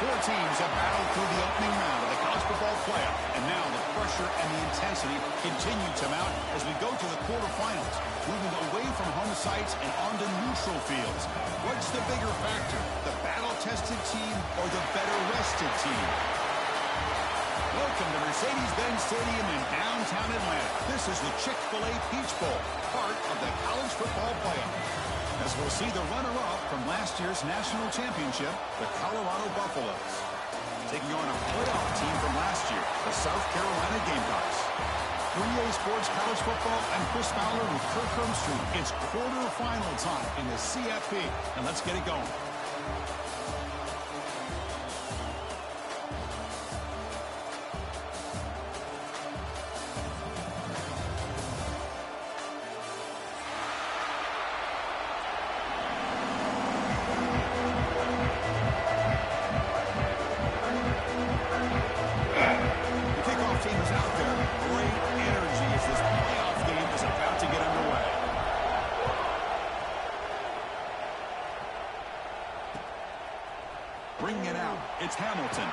Four teams have battled through the opening round of the college football playoff, and now the pressure and the intensity continue to mount as we go to the quarterfinals, moving away from home sites and onto neutral fields. What's the bigger factor, the battle-tested team or the better-rested team? Welcome to Mercedes-Benz Stadium in downtown Atlanta. This is the Chick-fil-A Peach Bowl, part of the college football playoff. As we'll see the runner-up from last year's national championship, the Colorado Buffaloes, taking on a playoff team from last year, the South Carolina Gamecocks. 3A Sports College Football and Chris Fowler with Kirk Herbstreit. It's quarterfinal time in the CFP, and let's get it going. Bringing it out, it's Hamilton.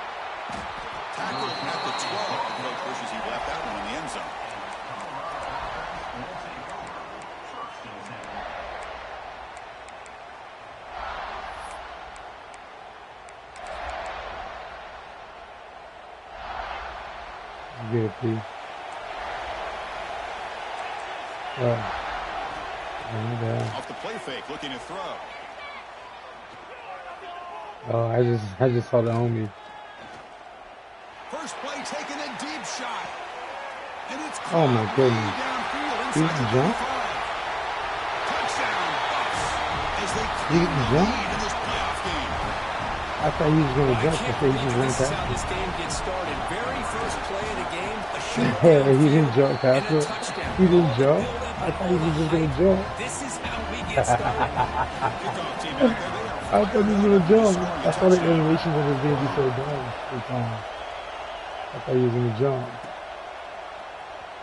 Tackled at the 12. The coach wishes he left that one in the end zone. Good, please. Off the play fake, looking to throw. Oh, I just saw the homie. First play taking a deep shot. And it's oh my goodness. He didn't jump? Touchdown Bucks as they He didn't jump? in this playoff game. I thought he was gonna jump before he just went This is past. how this game gets started. Very first play of the game, a shot He didn't jump past and a it. touchdown. He didn't jump. I thought he was just gonna jump. This is how we get started. Kickoff team out there. They are I thought he was gonna jump. I thought the animation was gonna be so dumb every time. I thought he was gonna jump.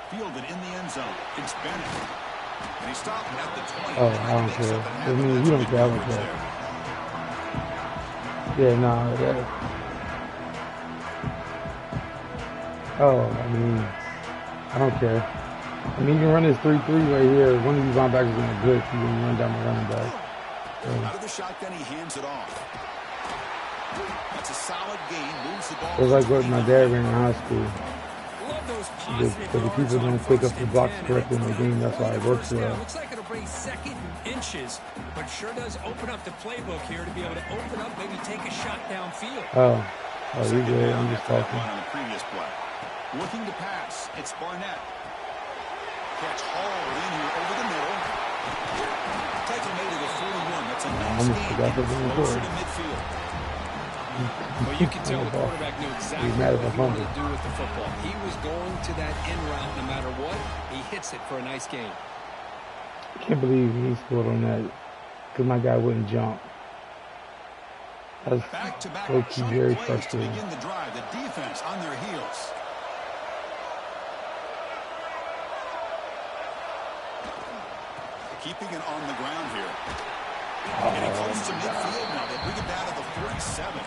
fielded in the end zone. It's Bennett. And he stopped at the 20. Oh, I don't care. I mean, you don't care. I don't care. Yeah, nah. Yeah. Oh, I mean, I don't care. I mean, you can run this 3-3 right here. One of these linebackers is going to blitz. You can run down the running back. Out of the shotgun, he hands it off. That's a solid gain. Moves the ball. It's like what my dad ran in high school. Love those Because positive the people don't pick up the blocks correctly in the game. That's why it works well. Looks like it'll bring second and inches, but sure does open up the playbook here to be able to open up, maybe take a shot downfield. Oh, you good. I'm just talking. On the previous play. Looking to pass. It's Barnett. Catch hauled in here over the middle. Taking him to the 41. That's a nice gain. Closer to midfield. Well, you can tell the quarterback knew exactly what he wanted to do with the football. He was going to that end route no matter what. He hits it for a nice gain. I can't believe he scored on that because my guy wouldn't jump. That's so very frustrating. Begin the drive. The defense on their heels. Keeping it on the ground here. Getting close to midfield now. They bring it down to the 47.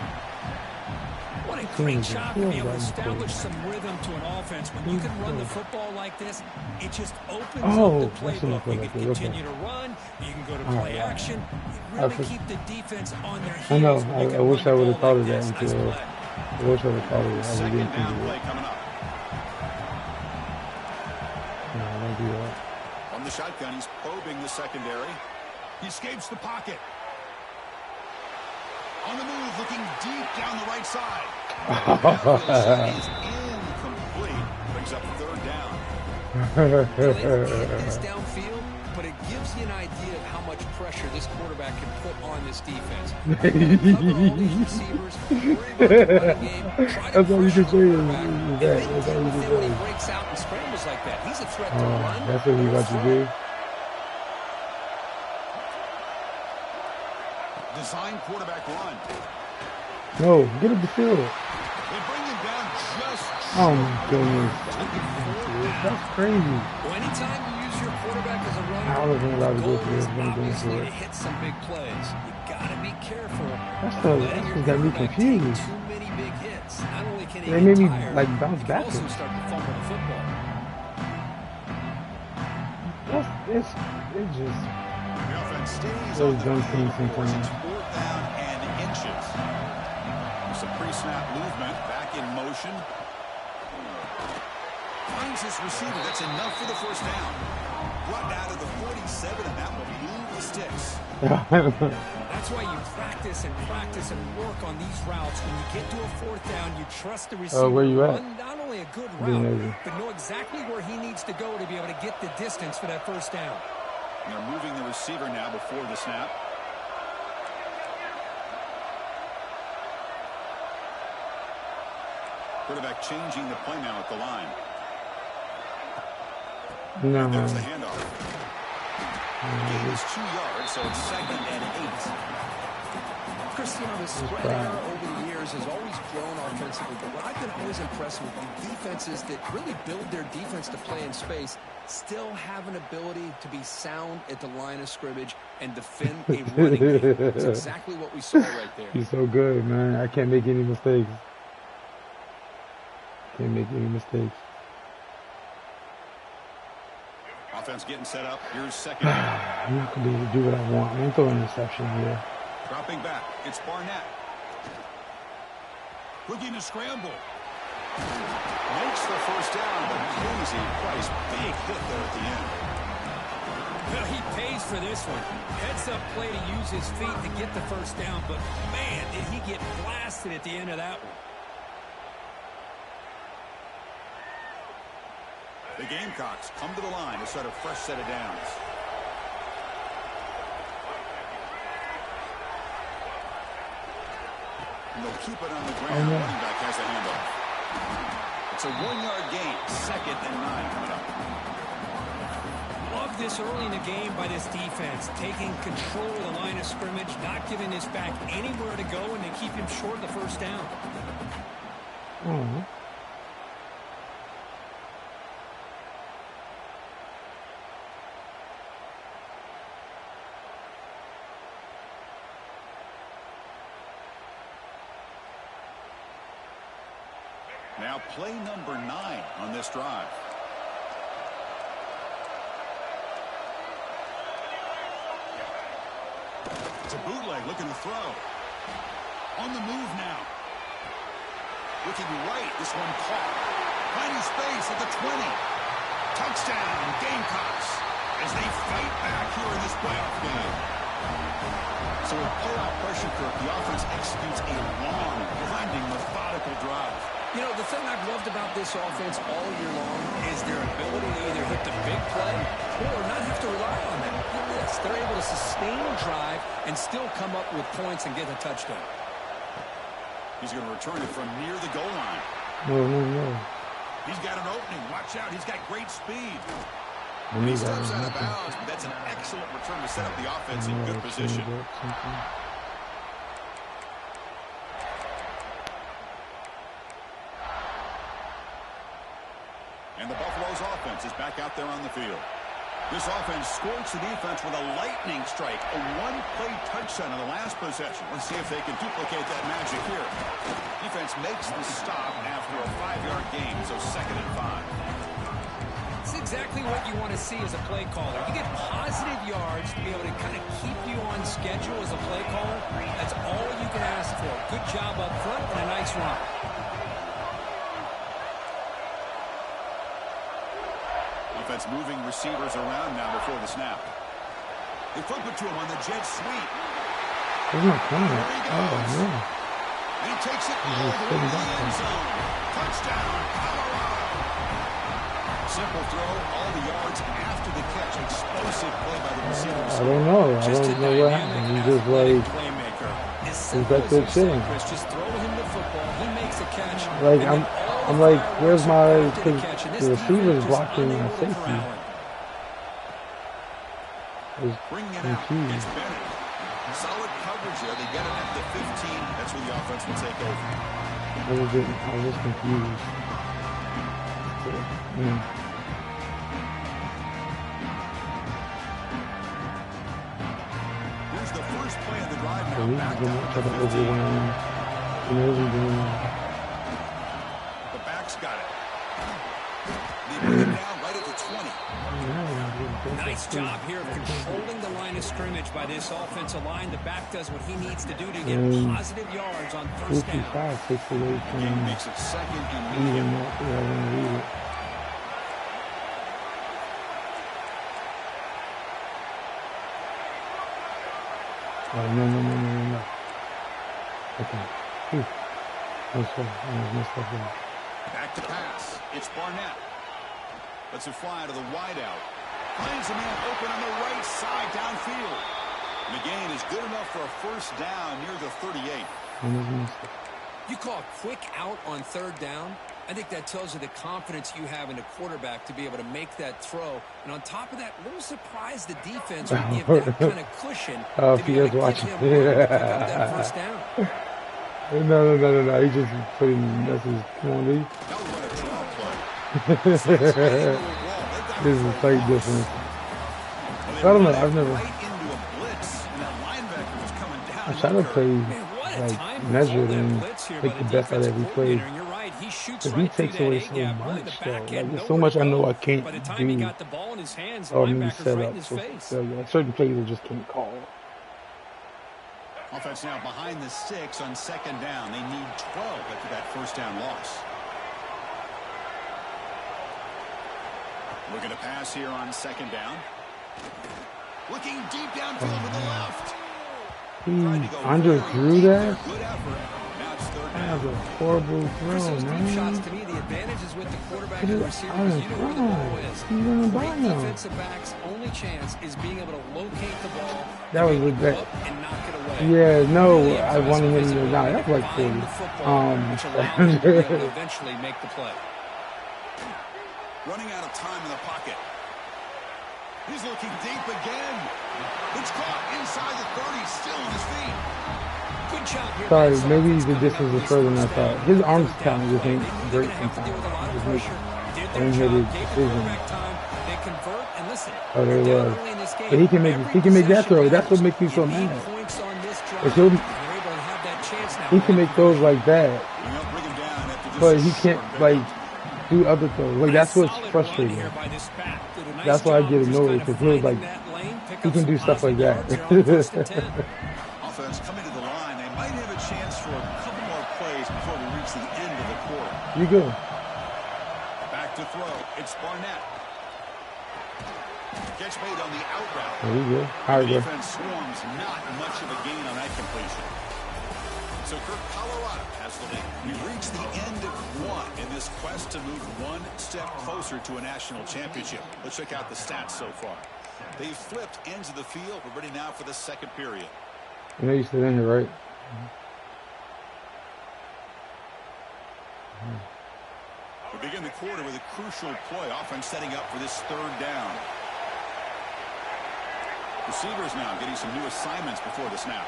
What a great job to be able to establish some rhythm to an offense. When you can run the football like this, it just opens up the playbook. You can continue to run. You can go to play action. You really keep the defense on their heels. I know. I wish I would have thought of that until. I wish I would have thought of it. I really didn't think of it. No, don't do that. On the shotgun, he's probing the secondary. He escapes the pocket. On the move, looking deep down the right side. Is incomplete. Brings up third down. It is downfield, but it gives you an idea of how much pressure this quarterback can put on this defense. Cover all these receivers, worry about the running game, try to That's all you can say is that. that. That's all you can When he say. breaks out and scrambles like that, he's a threat to run. That's what we got to do. Design quarterback run. No, get up the field. They bring him down just Oh my goodness. That's crazy. Well, anytime you use your quarterback as a runner, I wasn't allowed to go goal for is this. I'm going obviously for to it. hit some big plays. You got gotta be careful. That's Letting your just got me quarterback take confused. too many big hits. Not only can he They get made me tired, like bounce he can also backwards. start to fumble the football. It just The offense stays those on the dumb field. things Of course, sometimes. it's 4th down and inches. Some pre-snap movement, back in motion. Finds his receiver. That's enough for the first down. Brought down to the 47, and that will move the sticks. That's why you practice and work on these routes. When you get to a 4th down, you trust the receiver where you to at? run not only a good route, but know exactly where he needs to go to be able to get the distance for that first down. And they're moving the receiver now before the snap. Quarterback changing the play now at the line. No. And there's the handoff. The gain is 2 yards, so it's 2nd and 8. Cristiano, the spread era over the years has always grown offensively, but what I've been always impressed with defenses that really build their defense to play in space still have an ability to be sound at the line of scrimmage and defend a running game. That's exactly what we saw right there. He's so good, man. I can't make any mistakes. Offense getting set up. Here's 2nd. I'm not going to be able to do what I want. I'm going to throw an interception here. Dropping back. It's Barnett. Looking to scramble. Makes the first down, but Casey Price, big hit there at the end. Well, he pays for this one. Heads up play to use his feet to get the first down, but man, did he get blasted at the end of that one. The Gamecocks come to the line to start a fresh set of downs. And they'll keep it on the ground. Running back has the handoff. It's a 1-yard gain. 2nd and 9 coming up. Love this early in the game by this defense. Taking control of the line of scrimmage, not giving this back anywhere to go, and they keep him short of the first down. Now play number 9 on this drive. It's a bootleg looking to throw. On the move now. Looking right. This one caught. Finding space at the 20. Touchdown Gamecocks as they fight back here in this playoff game. So with playoff pressure, Kirk, the offense executes a long, grinding, methodical drive. You know, the thing I've loved about this offense all year long is their ability to either hit the big play or not have to rely on that. Look at this. They're able to sustain a drive and still come up with points and get a touchdown. He's going to return it from near the goal line. No. He's got an opening. Watch out. He's got great speed. He steps out of bounds, but that's an excellent return to set up the offense in good position. And the Buffalo's offense is back out there on the field. This offense scorched the defense with a lightning strike, a one-play touchdown on the last possession. Let's see if they can duplicate that magic here. Defense makes the stop after a 5-yard gain, so 2nd and 5. It's exactly what you want to see as a play caller. You get positive yards to be able to kind of keep you on schedule as a play caller. That's all you can ask for. Good job up front and a nice run. Offense moving receivers around now before the snap. They flip it to him on the jet sweep. There's no corner. There he goes. Oh, no. And he takes it all the way to the end zone. Touchdown, Colorado. Simple throw, all the yards after the catch. Explosive play by the receivers. I don't know. I don't know what happened. He just like he's back there chilling. Just throw him the football. He makes a catch. Like I'm like, where's my? Because the receiver's blocking my safety. Bringing it out. It's Bennett. Solid coverage there. They get it at the 15. That's where the offense will take over. I was confused. Here's the first play of the drive now. he's gonna try to overwhelm. He knows he's doing that. The back's got it. They bring it down right at the 20. Nice job here of controlling the line of scrimmage by this offensive line. The back does what he needs to do to get positive yards on first down. 55 takes away from Game makes it second and leading medium. up. Yeah, I want to read it. Oh, no. Okay. Whew. That's right. I messed up there. Back to pass. It's Barnett. Lets it fly to the wideout. Finds a man open on the right side downfield. McGain is good enough for a first down near the 38. You call a quick out on third down. I think that tells you the confidence you have in a quarterback to be able to make that throw. And on top of that, a little surprised the defense would give that kind of cushion to be able to give him room to pick up that first down. No. He just putting messages. Come on, dude. This is a slight difference. I don't know. I've never. I try to play like measured and make the best out of every play. But he takes away so much, though. Like, there's so much I know I can't do. Or maybe set up for failure. Like, certain plays I just can't call. Offense now behind the 6 on second down. They need 12 after that first down loss. Looking to pass here on second down. Looking deep downfield to the left. Andre threw that? Good effort. Now it's third That was down. a horrible throw, man. Shots to me, the advantage is with the quarterback and the receivers. You know where the ball is. He's running by Great now. defensive backs' only chance is being able to locate the ball. That was with that. And knock it away. Yeah, no, I wanted him to. Nah, that's like 40. Which allows him to be able to eventually make the play. Running out of time in the pocket. He's looking deep again. It's caught inside the 30, still on his feet. Good job here. Sorry, maybe the distance was further than I thought. His arms talent just ain't great sometimes. Just make unhitted decisions. Oh, there it was. But he can make that throw. That's what makes me so mad. He can make throws like that, but he can't like do other throws. Like, that's what's frustrating. That's why I get annoyed, because he was like, he can do stuff like that. Offense coming to the line. They might have a chance for a couple more plays before we reach the end of the quarter. You go. Back to throw. It's Barnett. Catch made on the out route. There you go. All right, bro. Defense swarms, not much of a gain on that completion. So Kirk, Colorado has the lead. We reach the end of one in this quest to move one step closer to a national championship. Let's check out the stats so far. They've flipped ends of the field. We're ready now for the second period. You know you sit in here, right? We begin the quarter with a crucial play. Offense setting up for this third down. Receivers now getting some new assignments before the snap.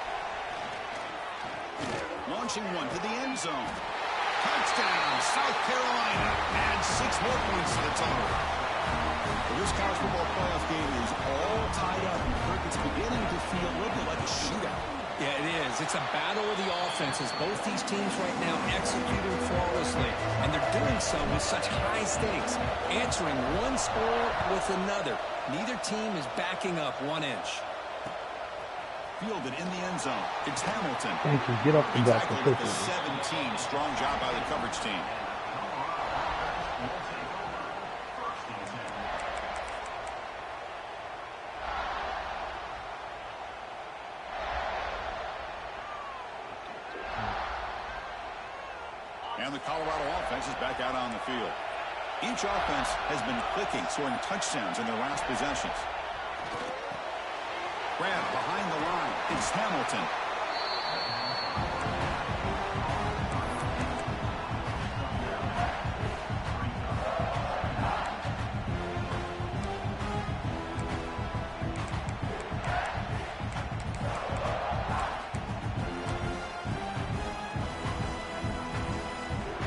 Launching one to the end zone. Touchdown, South Carolina. Adds 6 more points to the total. Well, this college football playoff game is all tied up. And Kirk, it's beginning to feel a little bit like a shootout. Yeah, it is. It's a battle of the offenses. Both these teams right now executing flawlessly, and they're doing so with such high stakes, answering one score with another. Neither team is backing up 1 inch. Fielded in the end zone. It's Hamilton. Thank you. Get off the back. Tackled at the 17. Strong job by the coverage team. And the Colorado offense is back out on the field. Each offense has been clicking, scoring touchdowns in their last possessions. Grab behind the line. It's Hamilton.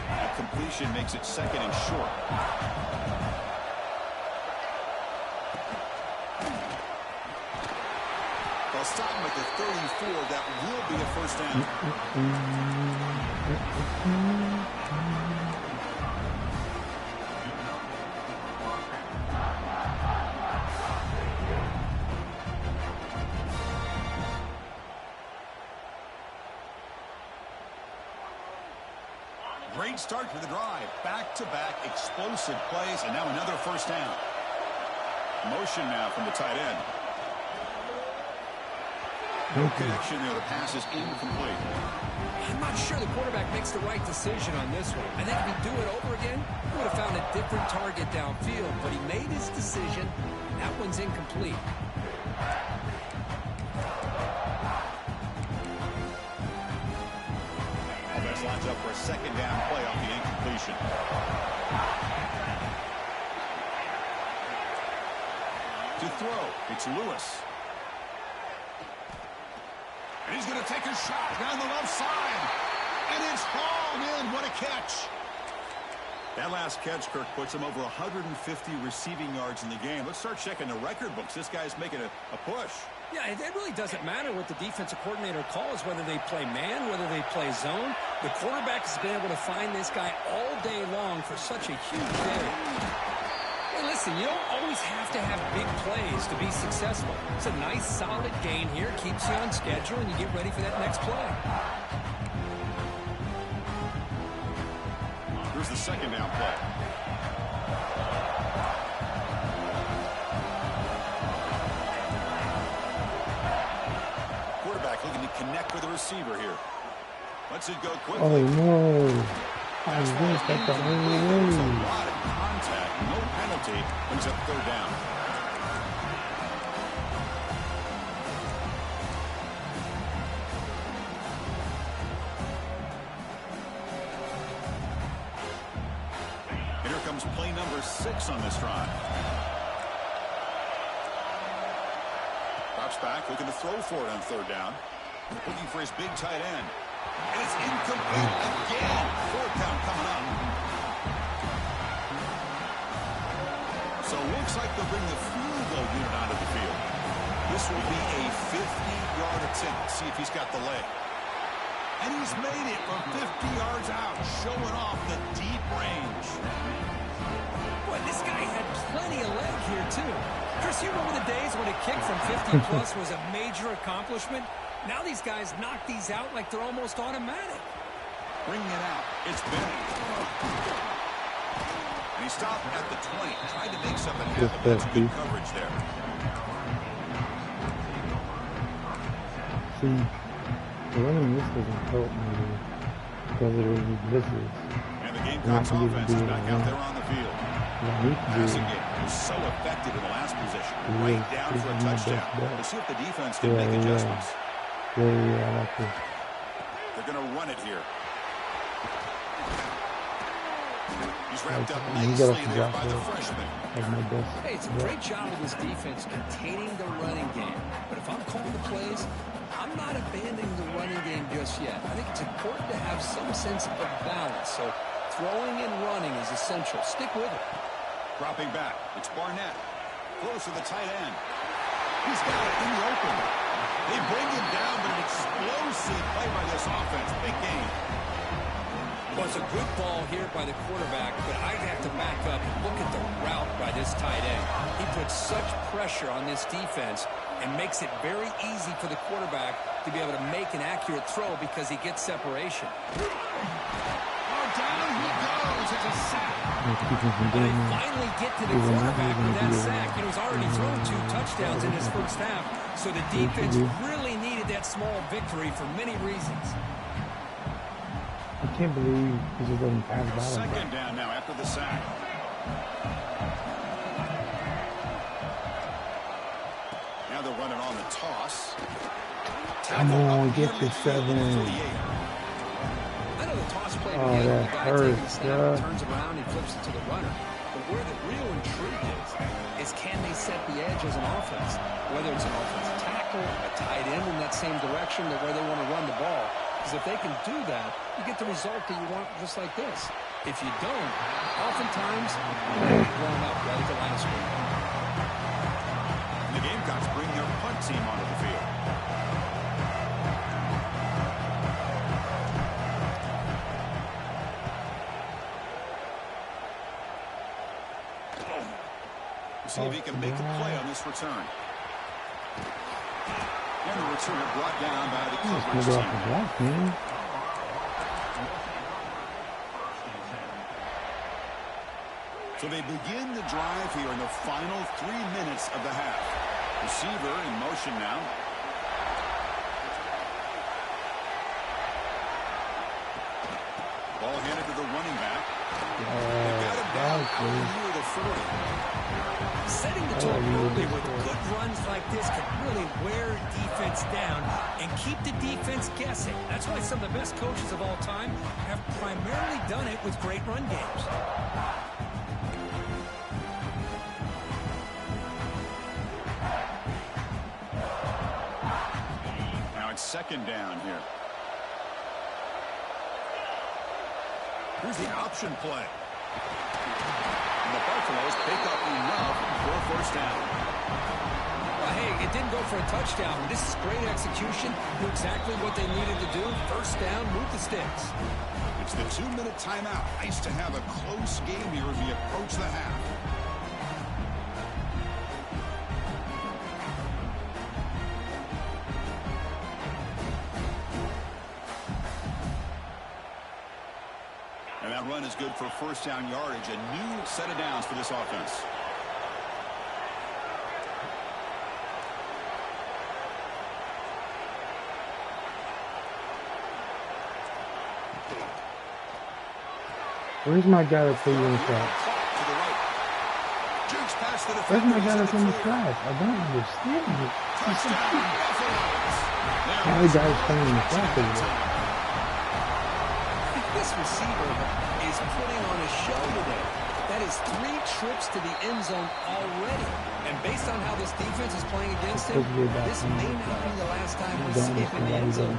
That completion makes it second and short. They'll stop him at the 34. That will be a first down. Great start to the drive. Back-to-back explosive plays, and now another first down. Motion now from the tight end. No connection there. The pass is incomplete. I'm not sure the quarterback makes the right decision on this one. I think if he'd do it over again, he would have found a different target downfield. But he made his decision. That one's incomplete. Offense lines up for a second down play off the incompletion. To throw, it's Lewis. And he's going to take a shot down the left side. And it's hauled in. What a catch. That last catch, Kirk, puts him over 150 receiving yards in the game. Let's start checking the record books. This guy's making a push. Yeah, it really doesn't matter what the defensive coordinator calls, whether they play man, whether they play zone. The quarterback has been able to find this guy all day long for such a huge day. Hey, listen, you don't always have to have big plays to be successful. It's a nice, solid gain here. Keeps you on schedule, and you get ready for that next play. Here's the second down play. Quarterback looking to connect with the receiver here. Lets it go quickly. Oh, no. I was going to take that There's a lot of contact. No penalty. Brings up third down. And here comes play number 6 on this drive. Drops back, looking to throw for it on third down. Looking for his big tight end. And it's incomplete again. Fourth down coming up. So it looks like they'll bring the field goal unit onto the field. This will be a 50-yard attempt. See if he's got the leg. And he's made it from 50 yards out, showing off the deep range. Boy, this guy had plenty of leg here, too. Chris, you remember the days when a kick from 50-plus was a major accomplishment? Now these guys knock these out like they're almost automatic. Bringing it out. It's Bennett. And he stopped at the 20. Tried to make something happen. That's good coverage there. See, running this doesn't help me because of the blitzes. And the Gamecocks offense is back out there on the field. Passing game was so effective in the last position. Right down for a touchdown. Let's see if the defense can make adjustments. Yeah, I like this. They're going to run it here. He's wrapped up nicely there by the freshman. Hey, it's a great job of this defense containing the running game. But if I'm calling the plays, I'm not abandoning the running game just yet. I think it's important to have some sense of balance. So throwing and running is essential. Stick with it. Dropping back. It's Barnett. Close to the tight end. He's got it in the open. They bring him down, but an explosive play by this offense. Big game. Well, it's a good ball here by the quarterback, but I'd have to back up and look at the route by this tight end. He puts such pressure on this defense and makes it very easy for the quarterback to be able to make an accurate throw because he gets separation. Oh, down he goes. It's a sack. They finally get to the quarterback with that sack. You know, he's already thrown 2 touchdowns in his first half, so the defense really needed that small victory for many reasons. I can't believe he just doesn't pass by. Second down now after the sack. Now they're running on the toss. Come on, get to 7. I know the toss play Oh, together. that The guy hurts, taking the snap, yeah. turns around and flips it to the runner. But where the real intrigue is can they set the edge as an offense? Whether it's an offensive tackle, a tight end in that same direction, where they want to run the ball. Because if they can do that, you get the result that you want just like this. If you don't, oftentimes, you're blown up right at the line of scrimmage. The Gamecocks bring their punt team onto the field. see if he can make a play on this return. And the return brought down by the coverage team. So they begin the drive here in the final 3 minutes of the half. Receiver in motion now. Ball handed to the running back. They got him down out near the 40. Setting the tone early with good runs like this can really wear defense down and keep the defense guessing. That's why some of the best coaches of all time have primarily done it with great run games. Now it's second down here. Here's the option play. And the Buffaloes pick up enough for a first down. Well, hey, it didn't go for a touchdown. This is great execution. Knew exactly what they needed to do. First down, move the sticks. It's the 2-minute timeout. Nice to have a close game here as we approach the half. And that run is good for first down yardage. A new set of downs for this offense. Where's my guy that put you in the class? Where's my guy that's in the class? I don't understand it. Now the guy's playing in the class over there. This receiver is putting on a show today. That is 3 trips to the end zone already. And based on how this defense is playing against him, this may not be the last time we see him in the end zone.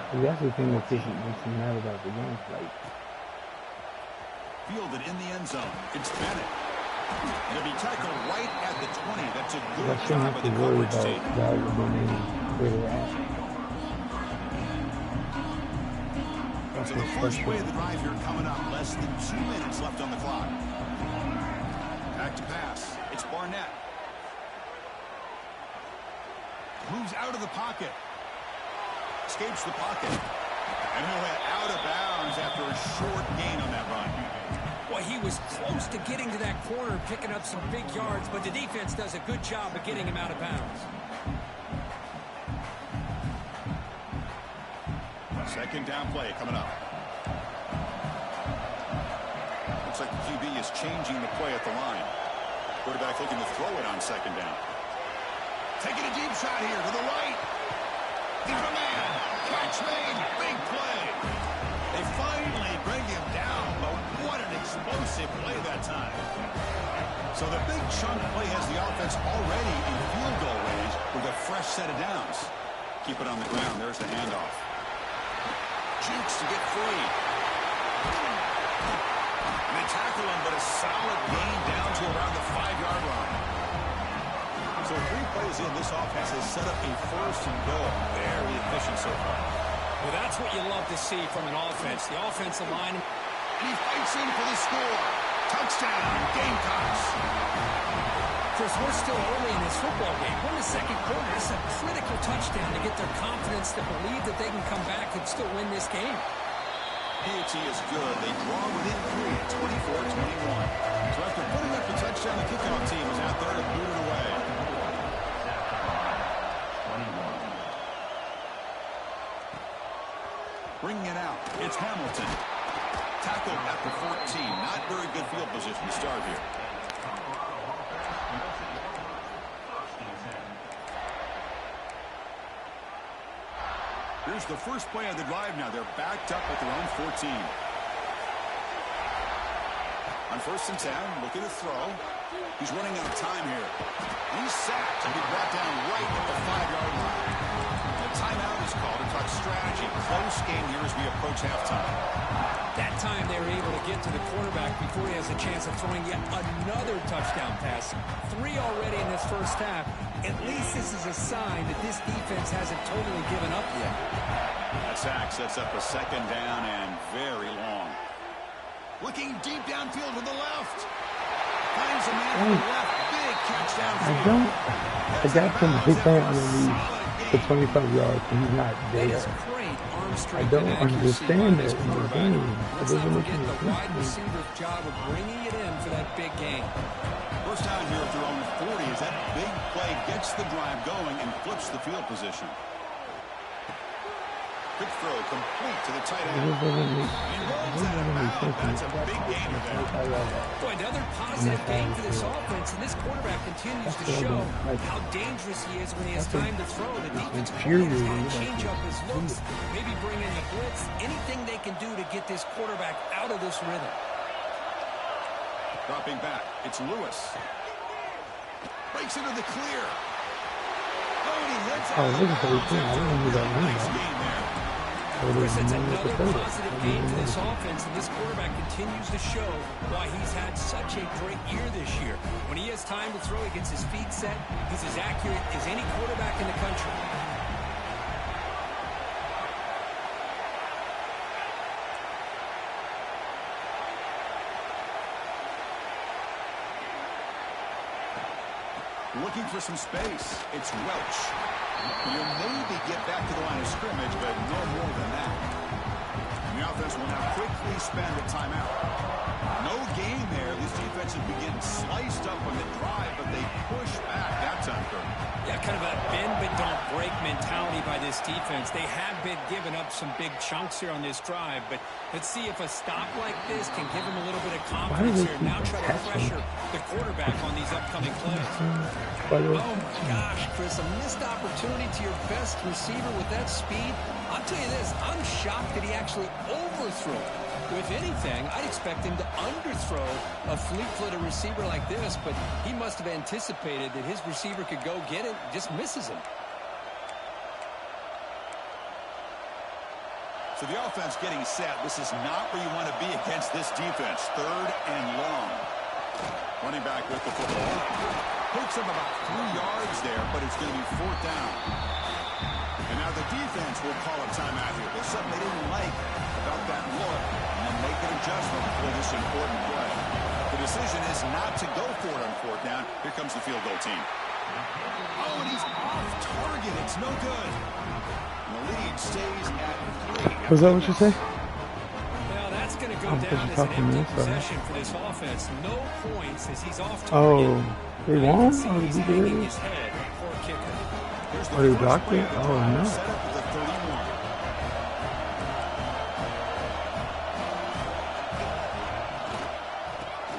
That's the thing that makes me mad about the game. Like, fielded in the end zone. It's Bennett. He'll be tackled right at the 20. That's a good job of the coverage team. Where they're at. So the first play of the drive here coming up. Less than 2 minutes left on the clock. Back to pass. It's Barnett. Moves out of the pocket. Escapes the pocket. And he'll head out of bounds after a short gain on that run. Well, he was close to getting to that corner, picking up some big yards, but the defense does a good job of getting him out of bounds. Second down play coming up. Looks like the QB is changing the play at the line. Quarterback looking to throw it on second down. Taking a deep shot here to the right. He's a man. Catch made. Big play. They finally bring him down, but what an explosive play that time. So the big chunk play has the offense already in field goal range with a fresh set of downs. Keep it on the ground. There's the handoff. Jukes to get free. And they tackle him, but a solid gain down to around the 5-yard line. So 3 plays in, this offense has set up a first and goal. Very efficient so far. Well, that's what you love to see from an offense. The offensive line. And he fights in for the score. Touchdown, Gamecocks. Chris, we're still early in this football game. We're in the second quarter. This is a critical touchdown to get their confidence to believe that they can come back and still win this game. PAT is good. They draw within 3 at 24-21. So after putting up the touchdown, the kickoff team is out there to boot it away. Bringing it out, it's Hamilton. Tackled at the 14. Not very good field position to start here. Here's the first play of the drive now. They're backed up at their own 14. On first and 10, looking to throw. He's running out of time here. He's sacked and be brought down right at the 5-yard line. The timeout is called to talk strategy. Close game here as we approach halftime. That time they were able to get to the quarterback before he has a chance of throwing yet another touchdown pass. 3 already in this first half. At least this is a sign that this defense hasn't totally given up yet. That sack sets up a second down and very long. Looking deep downfield to the left. Finds a man to the left. Big catch downfield. I got some big time underneath for 25 yards, and he's not there. I don't understand that in the game. It doesn't make any sense. Wide receiver's job of bringing it in for that big game. First down here at their own 40 as that big play gets the drive going and flips the field position. Quick throw complete to the tight end. That's a big gain there. Boy, another positive gain for this offense, and this quarterback continues to show how dangerous he is when he has time to throw. The defense always got to change up his looks, maybe bring in the blitz, anything they can do to get this quarterback out of this rhythm. Dropping back, it's Lewis. Breaks into the clear. Oh, and he hits it. Nice game there. Chris, it's another positive game for this offense, and this quarterback continues to show why he's had such a great year this year. When he has time to throw, he gets his feet set. He's as accurate as any quarterback in the country. Looking for some space. It's Welch. You'll maybe get back to the line of scrimmage, but no more than that. And the offense will now quickly spend a timeout. No gain there. These defenses begin sliced up on the drive, but they push back that time, Kirk. Yeah, kind of a bend but don't break mentality by this defense. They have been giving up some big chunks here on this drive, but let's see if a stop like this can give them a little bit of confidence here. Now try to pressure the quarterback on these upcoming plays. Oh my gosh, Chris, a missed opportunity to your best receiver with that speed. I'll tell you this, I'm shocked that he actually overthrew. If anything, I'd expect him to underthrow a fleet-footed receiver like this, but he must have anticipated that his receiver could go get it, just misses him. So the offense getting set. This is not where you want to be against this defense. Third and long. Running back with the football. Picks up about 3 yards there, but it's going to be fourth down. And now the defense will call a timeout here. There's something they didn't like about that look, and then make an adjustment for this important play. The decision is not to go for it on fourth down. Here comes the field goal team. Oh, and he's off target. It's no good. And the lead stays at 3. Was that what you say? Well, that's going to go down as an empty possession for this offense. No points as he's off target. Oh, they won? Oh, he's hanging his head for a kicker. Are they blocked it? Oh, no. Set up at the 31.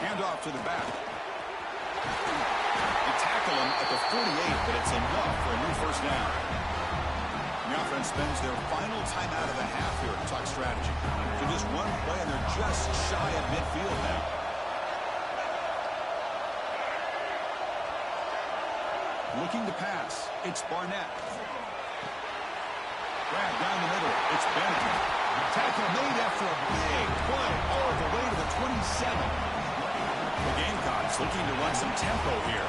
Hand off to the back. They tackle him at the 48, but it's enough for a new first down. The offense spends their final timeout of the half here to talk strategy. So just one play, and they're just shy of midfield now. Looking to pass. It's Barnett. Grab down the middle. It's Bennett. Tackle made after a big play all the way to the 27. The Gamecocks looking to run some tempo here.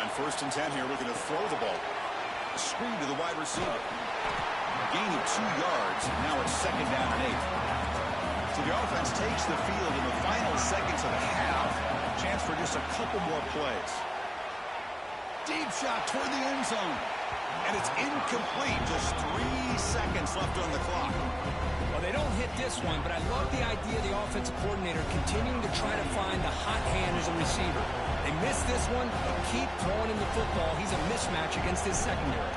On 1st and 10 here, we're going to throw the ball. Screen to the wide receiver. A gain of 2 yards. Now it's 2nd down and 8. So the offense takes the field in the final seconds of the half. Chance for just a couple more plays. Deep shot toward the end zone. And it's incomplete. Just 3 seconds left on the clock. Well, they don't hit this one, but I love the idea of the offensive coordinator continuing to try to find the hot hand as a receiver. They miss this one, but keep throwing him the football. He's a mismatch against his secondary.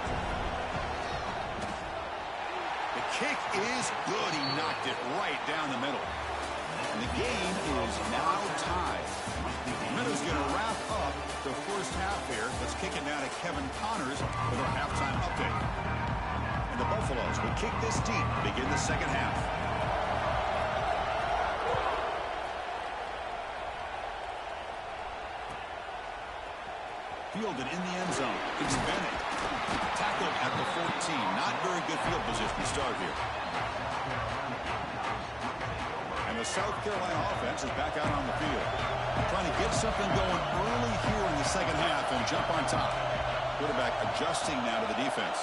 The kick is good. He knocked it right down the middle. And the game is now tied. Minnows going to wrap up the first half here. Let's kick it now to Kevin Connors with our halftime update. And the Buffaloes will kick this deep, begin the second half. Fielded in the end zone. It's Bennett. Tackled at the 14. Not very good field position to start here. And the South Carolina offense is back out on the field. Trying to get something going early here in the second half and jump on top. Quarterback adjusting now to the defense.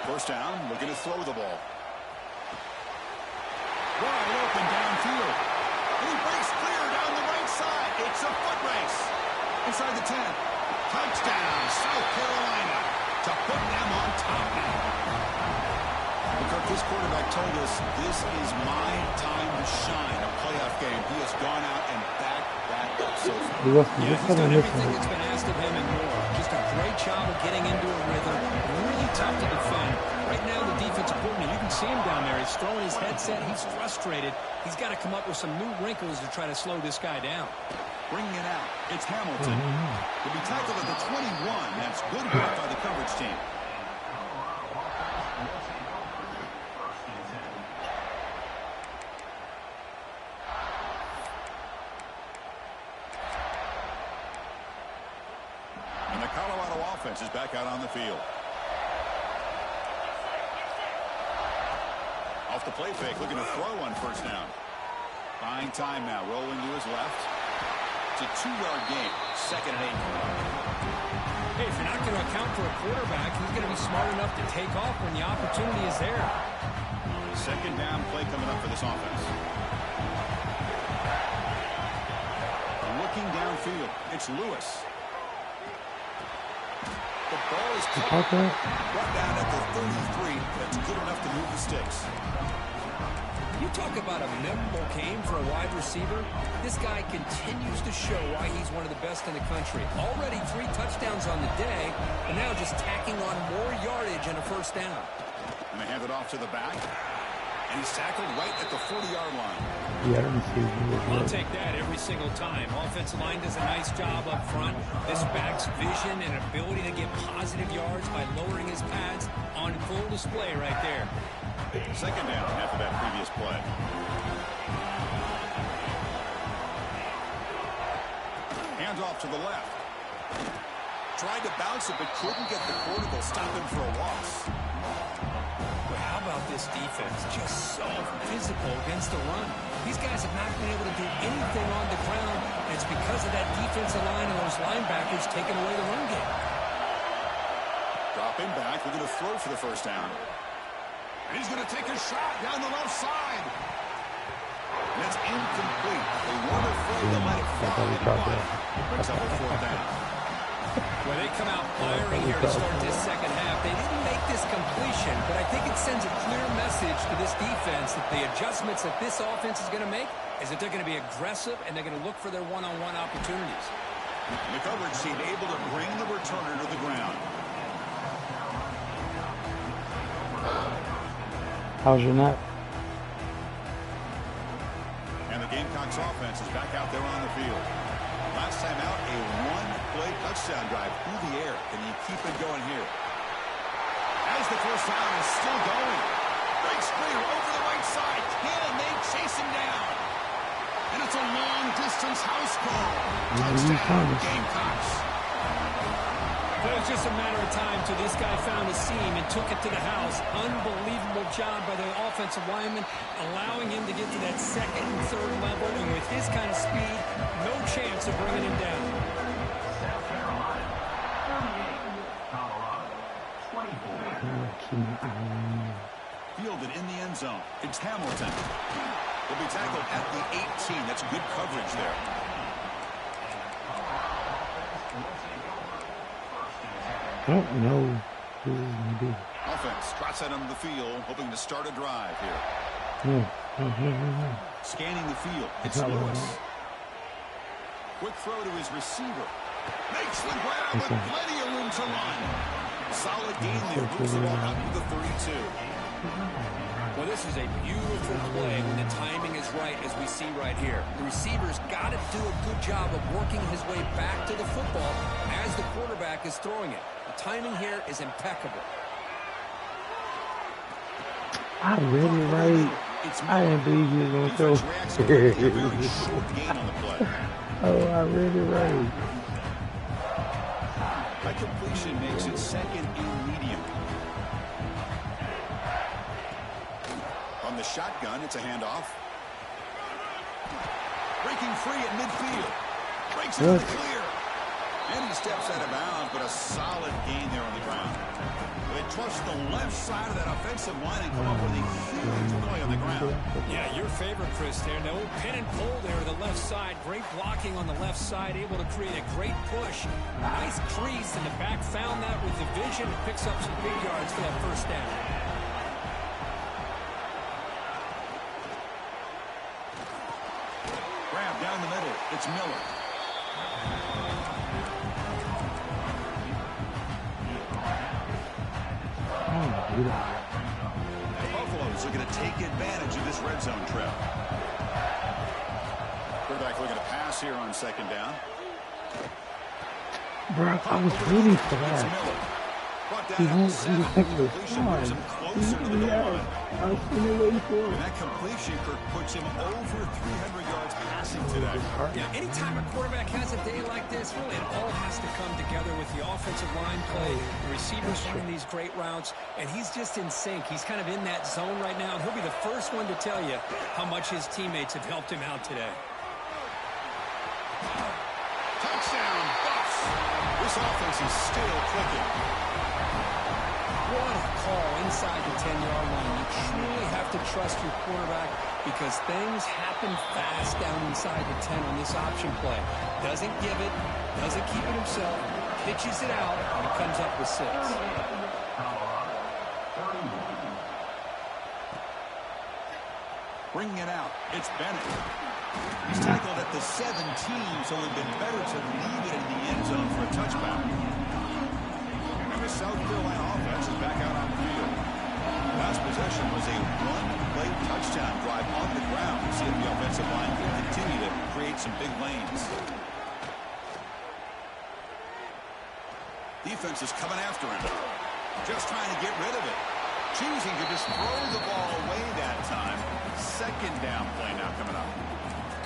First down, looking to throw the ball. Wide open downfield. And he breaks clear down the right side. It's a foot race. Inside the 10. Touchdown, South Carolina, to put them on top now. Kirk, this quarterback told us this is my time to shine, a playoff game. He has gone out and backed that up so far. Yeah, he's done everything that's been asked of him and more. Just a great job of getting into a rhythm. Really tough to defend. Right now, the defensive coordinator, you can see him down there. He's throwing his headset. He's frustrated. He's got to come up with some new wrinkles to try to slow this guy down. Bringing it out, it's Hamilton. He'll be tackled at the 21. That's good work by the coverage team. And the Colorado offense is back out on the field. Off the play fake, looking to throw on first down. Buying time now, rolling to his left. It's a 2-yard gain, 2nd and 8. Hey, if you're not going to account for a quarterback, he's going to be smart enough to take off when the opportunity is there. 2nd down play coming up for this offense. Looking downfield, it's Lewis. The ball is brought down at the 33. That's good enough to move the sticks. You talk about a memorable game for a wide receiver. This guy continues to show why he's one of the best in the country. Already 3 touchdowns on the day, and now just tacking on more yardage and a first down. And they hand it off to the back. And he's tackled right at the 40-yard line. Yeah, I didn't see it. I'll take that every single time. Offensive line does a nice job up front. This back's vision and ability to get positive yards by lowering his pads on full display right there. 2nd down after that previous play. Hands off to the left. Tried to bounce it, but couldn't get the quarterback to stop him for a loss. But how about this defense? Just so physical against the run. These guys have not been able to do anything on the ground, and it's because of that defensive line and those linebackers taking away the run game. Dropping back, we're going to throw for the first down. And he's going to take a shot down the left side. And it's incomplete. They weren't afraid to let it fly. Brings up a 4th down. Well, they come out firing here to start this second half. They didn't make this completion, but I think it sends a clear message to this defense that the adjustments that this offense is going to make is that they're going to be aggressive and they're going to look for their one-on-one opportunities. The coverage team able to bring the returner to the ground. How's your nap? And the Gamecocks offense is back out there on the field. Last time out, a 1-play touchdown drive through the air. Can you keep it going here? As the first down is still going. Breaks clear over the right side. Can they chase him down? And it's a long-distance house call. Touchdown, Gamecocks. But it was just a matter of time till this guy found a seam and took it to the house. Unbelievable job by the offensive lineman, allowing him to get to that 2nd and 3rd level. And with his kind of speed, no chance of bringing him down. South Carolina, 38, Colorado, 24. Fielded in the end zone. It's Hamilton. Will be tackled at the 18. That's good coverage there. I don't know who it's going to be. Offense trots out onto the field, hoping to start a drive here. No. Scanning the field. It's Lewis. Quick throw to his receiver. Makes the grab with plenty of room to run. Solid gain there. Moves the ball out to the 32. Well, this is a beautiful play when the timing is right, as we see right here. The receiver's got to do a good job of working his way back to the football as the quarterback is throwing it. The timing here is impeccable. I really right. I didn't believe you were going to throw. Oh, I really right. That completion makes it 2nd and medium. On the shotgun, it's a handoff. Breaking free at midfield. Breaks into the clear. And he steps out of bounds, but a solid gain there on the ground. They trust the left side of that offensive line and come up with a huge play on the ground. Yeah, your favorite, Chris, there. No pin and pull there to the left side. Great blocking on the left side, able to create a great push. Nice crease, and the back found that with the vision and picks up some big yards for that first down. Grab down the middle. It's Miller. Oh, The Buffaloes are going to take advantage of this red zone trap. Quarterback looking to pass here on second down. bro, I was waiting for It's that. Miller. Brought He down won't at the 7. Completion moves him respond. closer to the goal line. I was sitting waiting for And it. that completion, Kirk, puts him over 300 yards passing today. Yeah, anytime a quarterback has a day like this, really it all has to come together with the offensive line play, the receivers running these great routes, and he's just in sync. He's kind of in that zone right now, and he'll be the first one to tell you how much his teammates have helped him out today. Touchdown, Buffs. This offense is still clicking. What a call inside the 10-yard line. You truly have to trust your quarterback because things happen fast down inside the 10 on this option play. Doesn't give it, doesn't keep it himself, pitches it out, and it comes up with 6. Bringing it out, it's Bennett. He's tackled at the 17, so it would have been better to leave it in the end zone for a touchback. And the South Carolina offense is back out on the field. Last possession was a one-play touchdown drive on the ground. See if the offensive line can continue to create some big lanes. Defense is coming after him. Just trying to get rid of it. Choosing to just throw the ball away that time. Second down play now coming up.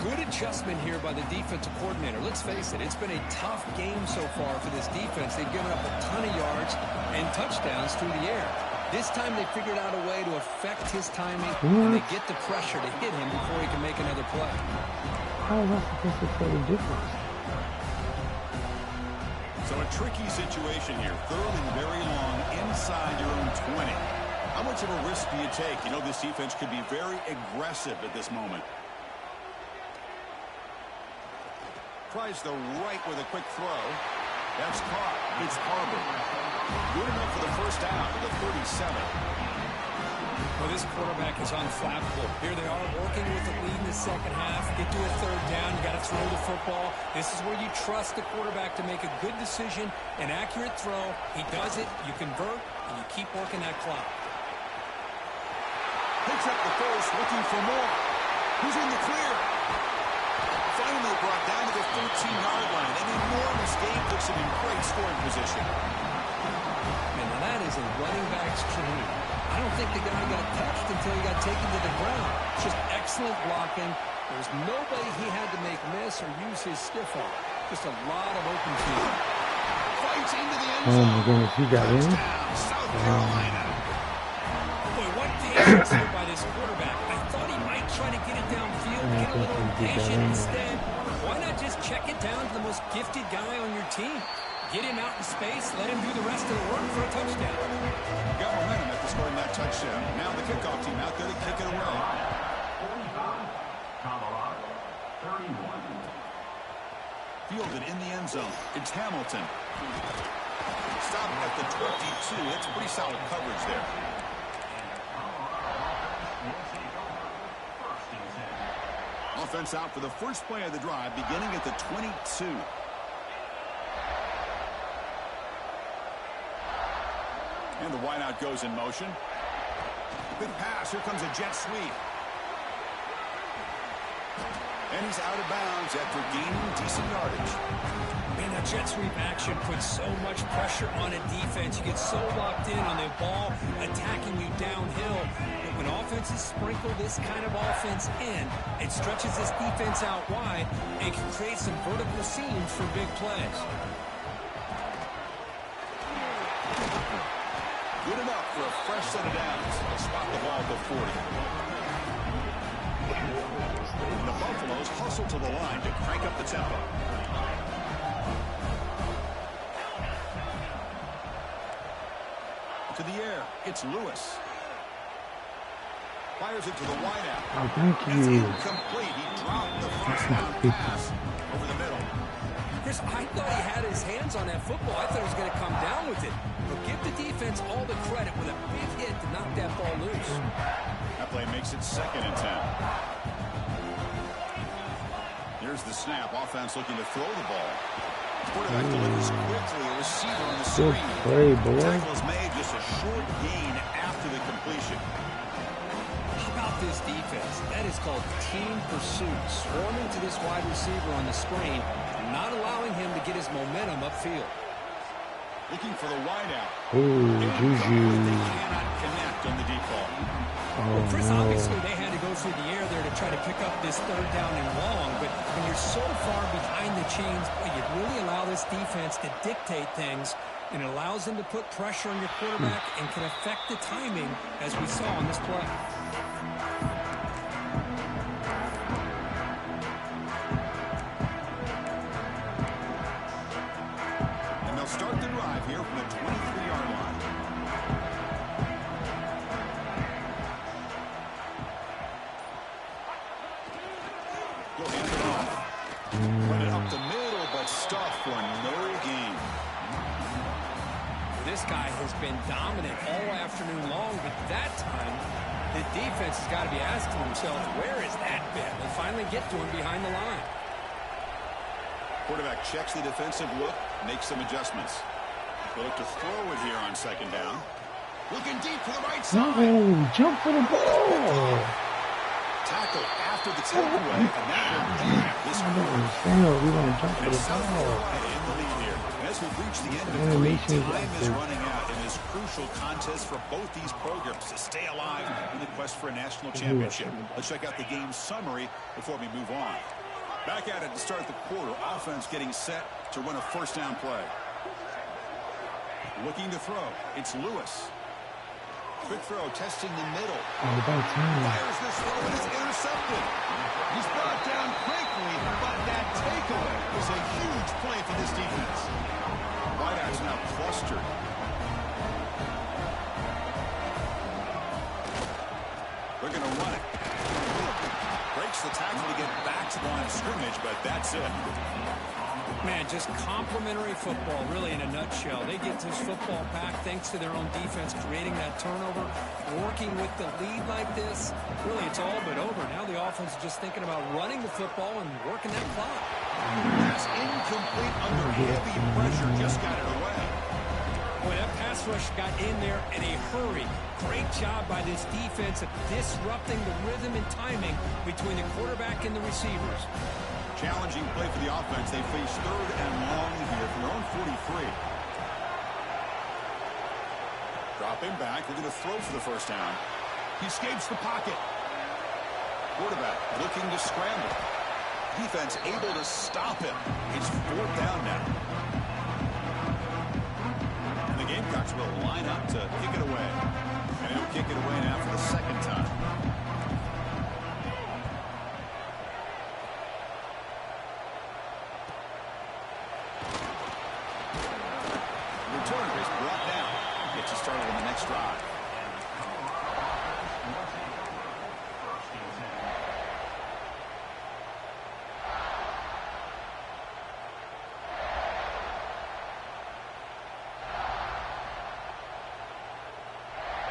Good adjustment here by the defensive coordinator. Let's face it, it's been a tough game so far for this defense. They've given up a ton of yards and touchdowns through the air. This time they figured out a way to affect his timing, and they get the pressure to hit him before he can make another play. How am I supposed to tell the difference? So a tricky situation here. Third and very long inside your own 20. How much of a risk do you take? You know this defense could be very aggressive at this moment. Tries the right with a quick throw. That's caught. It's Harbor. Good enough for the first down to the 37. Well, this quarterback is unflappable. Here they are working with the lead in the second half. Get to a third down. You got to throw the football. This is where you trust the quarterback to make a good decision, an accurate throw. He does it. You convert, and you keep working that clock. Picks up the first, looking for more. Who's in the clear? Finally brought down to the 13-yard line. An enormous gain puts him in great scoring position. And now that is a running back's dream. I don't think the guy got touched until he got taken to the ground. Just excellent blocking. There's nobody he had to make miss or use his stiff arm. Just a lot of open field. Fights into the end Oh zone. my goodness, he got in? Touchdown, South Carolina. Boy, what patience here by this quarterback. I thought he might try to get it downfield, get a little impatient instead. Why not just check it down to the most gifted guy on your team? Get him out in space, let him do the rest of the work for a touchdown. Got momentum after scoring that touchdown. Now the kickoff team out there to kick it away. 45, Colorado, 31. Fielded in the end zone. It's Hamilton. Stopped at the 22. That's pretty solid coverage there. Offense out for the first play of the drive, beginning at the 22. And the wideout goes in motion. Big pass. Here comes a jet sweep. And he's out of bounds after gaining decent yardage. Man, that jet sweep action puts so much pressure on a defense. You get so locked in on the ball attacking you downhill. But when offenses sprinkle this kind of offense in, it stretches this defense out wide and can create some vertical seams for big plays. Good enough for a fresh set of downs. Spot the ball at the 40. And the Buffaloes hustle to the line to crank up the tempo. To the air, it's Lewis. Fires it to the wideout. Oh, thank you. It's incomplete. He dropped the first down pass over the middle. Chris, I thought he had his hands on that football. I thought he was going to come down with it. But give the defense all the credit with a big hit to knock that ball loose. That play makes it 2nd and 10. Here's the snap. Offense looking to throw the ball. Quarterback delivers quickly. A receiver on the screen. Play, boy. The tackle is made, just a short gain after the completion. How about this defense? That is called team pursuit. Swarming to this wide receiver on the screen, not allowing him to get his momentum upfield. Looking for the wideout. Ooh, Juju. They cannot connect on the deep ball. Oh, Chris, no. obviously they had to go through the air there to try to pick up this 3rd down and long, but when you're so far behind the chains, you really allow this defense to dictate things, and it allows them to put pressure on your quarterback and can affect the timing, as we saw on this play. And they'll start the drive here from the 23-yard line. Go hand it off. Run it up the middle, but stuffed for no gain. This guy has been dominant all afternoon long, but that time, the defense has got to be asking themselves, where is that been? They finally get to him behind the line. Quarterback checks the defensive look, makes some adjustments. They'll look to throw it here on 2nd down. Looking deep to the right side. No, jump for the ball. Tackle after the takeaway, and that will end this quarter. We want to jump for And the South ball. Carolina in the lead here. And as we've reached the end of the time is running out in this crucial contest for both these programs to stay alive in the quest for a national championship. Let's check out the game summary before we move on. Back at it to start the quarter. Offense getting set to run a 1st down play. Looking to throw. It's Lewis. Quick throw, testing the middle. Oh, about time. Fires this throw and it's intercepted. He's brought down quickly, but that takeaway was a huge play for this defense. Wideout's now clustered. They're going to run it. Breaks the tackle to get back to the line of scrimmage, but that's it. Man, just complimentary football, really, in a nutshell. They get this football back thanks to their own defense, creating that turnover, working with the lead like this. Really, it's all but over. Now the offense is just thinking about running the football and working that clock. Pass incomplete under heavy pressure, just got it away. Boy, that pass rush got in there in a hurry. Great job by this defense of disrupting the rhythm and timing between the quarterback and the receivers. Challenging play for the offense. They face 3rd and long here from their own 43. Dropping back. They're going to throw for the 1st down. He escapes the pocket. Quarterback looking to scramble. Defense able to stop him. It's 4th down now. And the Gamecocks will line up to kick it away. And he'll kick it away now for the 2nd time. Returner is brought down. Gets you started on the next drive.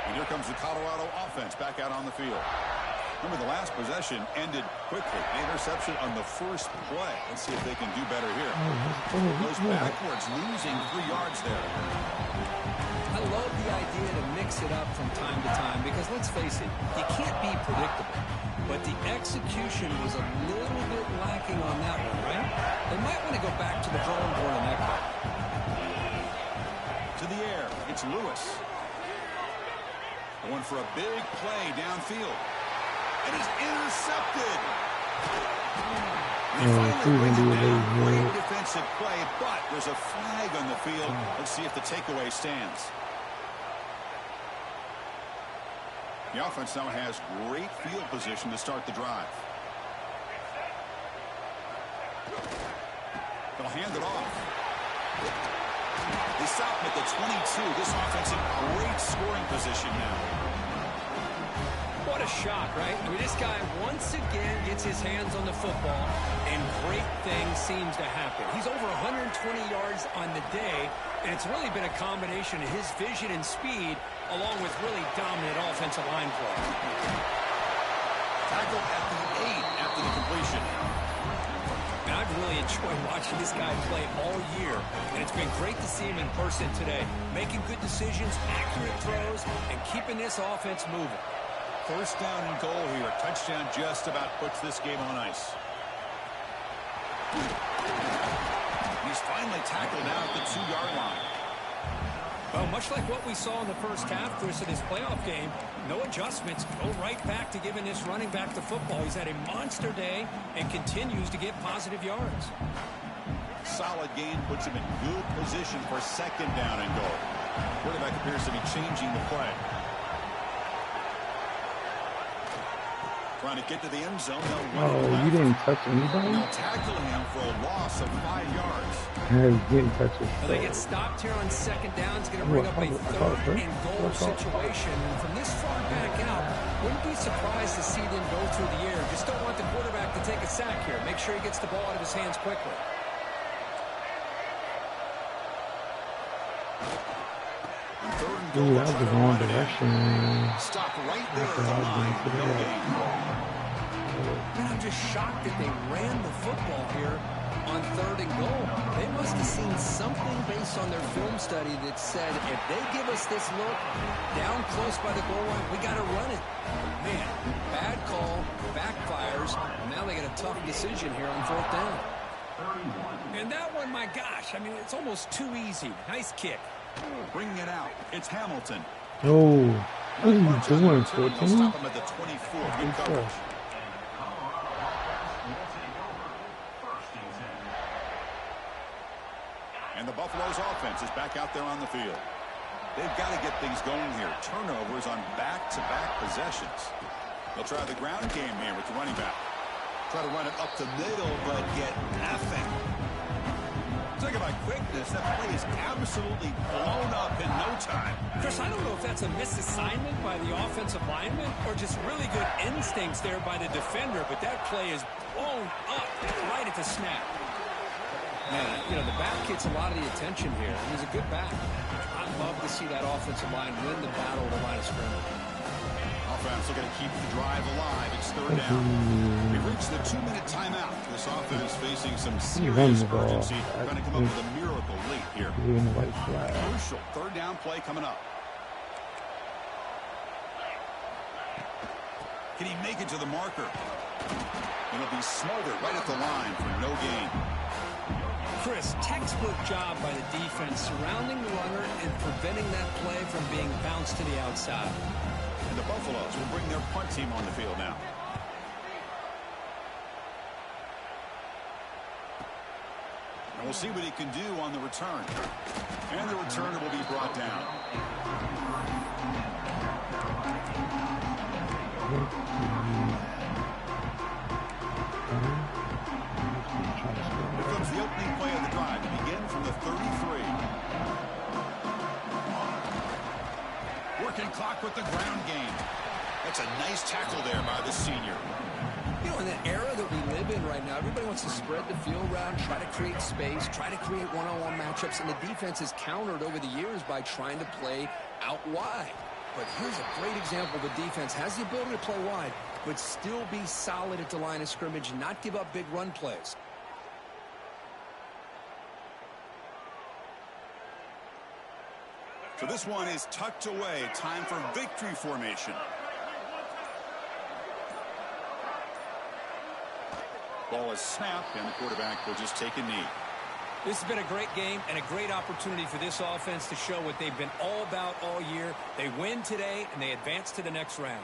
And here comes the Colorado offense back out on the field. Remember, the last possession ended quickly. An interception on the 1st play. Let's see if they can do better here. Goes backwards, losing 3 yards there. I love the idea to mix it up from time to time because, let's face it, you can't be predictable. But the execution was a little bit lacking on that one, right? They might want to go back to the drawing board on that play. To the air, it's Lewis. Going for a big play downfield. It is intercepted. Great defensive play, but there's a flag on the field. Let's see if the takeaway stands. The offense now has great field position to start the drive. They'll hand it off. They stop him at the 22. This offense in great scoring position now. What a shock, right? I mean, this guy once again gets his hands on the football, and great things seems to happen. He's over 120 yards on the day, and it's really been a combination of his vision and speed, along with really dominant offensive line play. Tackle at the 8 after the completion. And I've really enjoyed watching this guy play all year, and it's been great to see him in person today, making good decisions, accurate throws, and keeping this offense moving. First down and goal here. Touchdown just about puts this game on ice. He's finally tackled now at the 2-yard line. Well, much like what we saw in the first half, Chris, of this playoff game, no adjustments. Go right back to giving this running back the football. He's had a monster day and continues to get positive yards. Solid gain puts him in good position for second down and goal. Quarterback appears to be changing the play. Trying to get to the end zone. Oh, you didn't touch anybody? They'll tackle him for a loss of 5 yards. Yeah, you didn't touch it. Well, they get stopped here on second down. It's going to bring up a third and goal situation. And from this far back out, wouldn't be surprised to see them go through the air. Just don't want the quarterback to take a sack here. Make sure he gets the ball out of his hands quickly. Ooh, that was the wrong direction. Stop right there at the line. No gain. Man, I'm just shocked that they ran the football here on third and goal. They must have seen something based on their film study that said if they give us this look down close by the goal line, we got to run it. Man, bad call, backfires. Now they got a tough decision here on fourth down. And that one, my gosh, I mean, it's almost too easy. Nice kick. Bringing it out. It's Hamilton. Oh, what are you doing, 14? Stop him at the 24. Good coverage. And the Buffalo's offense is back out there on the field. They've got to get things going here. Turnovers on back-to-back possessions. They'll try the ground game here with the running back. Try to run it up the middle, but get nothing. Talk about quickness. That play is absolutely blown up in no time. Chris, I don't know if that's a misassignment by the offensive lineman or just really good instincts there by the defender, but that play is blown up right at the snap. Man, you know, the back gets a lot of the attention here. He's a good back. I'd love to see that offensive line win the battle of the line of scrimmage. Offense looking to keep the drive alive. It's third down. We've reached the 2-minute timeout. This offense facing some serious urgency. Trying to come up with a miracle late here. Crucial third down play coming up. Can he make it to the marker? It'll be smothered right at the line for no gain. Chris, textbook job by the defense surrounding the runner and preventing that play from being bounced to the outside. And the Buffaloes will bring their punt team on the field now. And we'll see what he can do on the return. And the returner will be brought down. Here comes the opening play of the drive to begin from the 33. Working clock with the ground game. That's a nice tackle there by the senior. You know, in the era that we live in right now, everybody wants to spread the field around, try to create space, try to create one-on-one matchups, and the defense has countered over the years by trying to play out wide. But here's a great example. The defense has the ability to play wide, but still be solid at the line of scrimmage, not give up big run plays. So this one is tucked away. Time for victory formation. Ball is snapped, and the quarterback will just take a knee. This has been a great game and a great opportunity for this offense to show what they've been all about all year. They win today, and they advance to the next round.